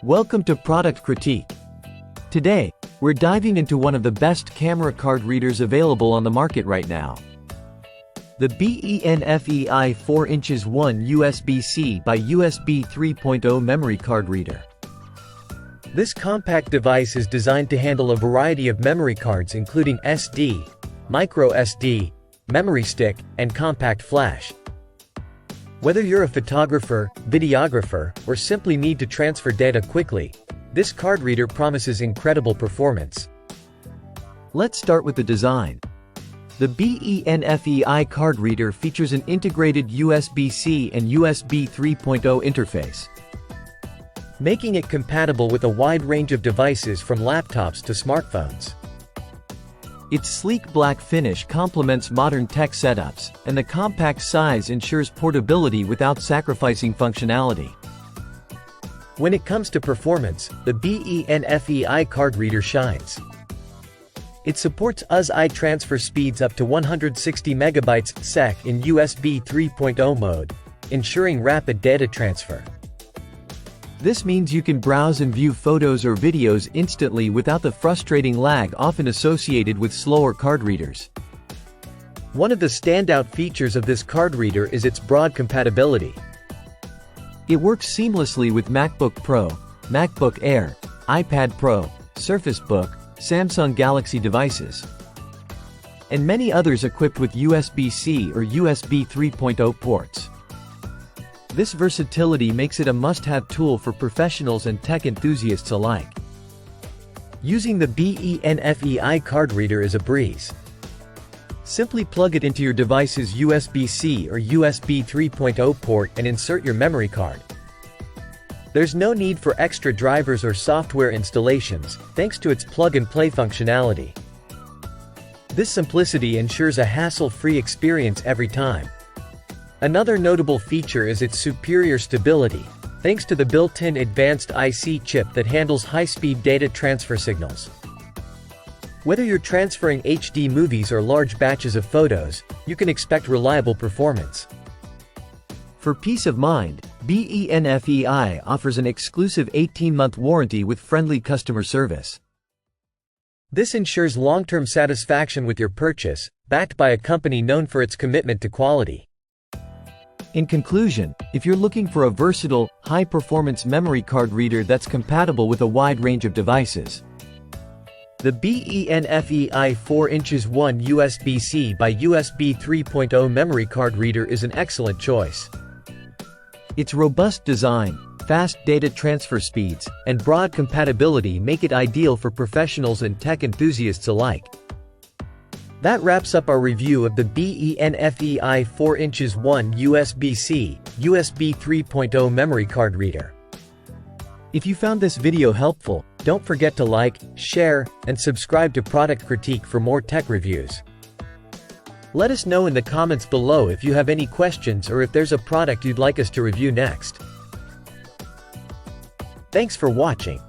Welcome to Product Critique. Today, we're diving into one of the best camera card readers available on the market right now. The BENFEI 4in1 USB-C by USB 3.0 memory card reader. This compact device is designed to handle a variety of memory cards including SD, micro SD, memory stick, and compact flash. Whether you're a photographer, videographer, or simply need to transfer data quickly, this card reader promises incredible performance. Let's start with the design. The BENFEI card reader features an integrated USB-C and USB 3.0 interface, making it compatible with a wide range of devices from laptops to smartphones. Its sleek black finish complements modern tech setups, and the compact size ensures portability without sacrificing functionality. When it comes to performance, the BENFEI card reader shines. It supports USB transfer speeds up to 160 MB/s in USB 3.0 mode, ensuring rapid data transfer. This means you can browse and view photos or videos instantly without the frustrating lag often associated with slower card readers. One of the standout features of this card reader is its broad compatibility. It works seamlessly with MacBook Pro, MacBook Air, iPad Pro, Surface Book, Samsung Galaxy devices, and many others equipped with USB-C or USB 3.0 ports. This versatility makes it a must-have tool for professionals and tech enthusiasts alike. Using the BENFEI card reader is a breeze. Simply plug it into your device's USB-C or USB 3.0 port and insert your memory card. There's no need for extra drivers or software installations, thanks to its plug-and-play functionality. This simplicity ensures a hassle-free experience every time. Another notable feature is its superior stability, thanks to the built-in advanced IC chip that handles high-speed data transfer signals. Whether you're transferring HD movies or large batches of photos, you can expect reliable performance. For peace of mind, BENFEI offers an exclusive 18-month warranty with friendly customer service. This ensures long-term satisfaction with your purchase, backed by a company known for its commitment to quality. In conclusion, if you're looking for a versatile, high-performance memory card reader that's compatible with a wide range of devices, the BENFEI 4in1 USB-C by USB 3.0 memory card reader is an excellent choice. Its robust design, fast data transfer speeds, and broad compatibility make it ideal for professionals and tech enthusiasts alike. That wraps up our review of the BENFEI 4in1 USB-C, USB 3.0 memory card reader. If you found this video helpful, don't forget to like, share, and subscribe to Product Critique for more tech reviews. Let us know in the comments below if you have any questions or if there's a product you'd like us to review next. Thanks for watching.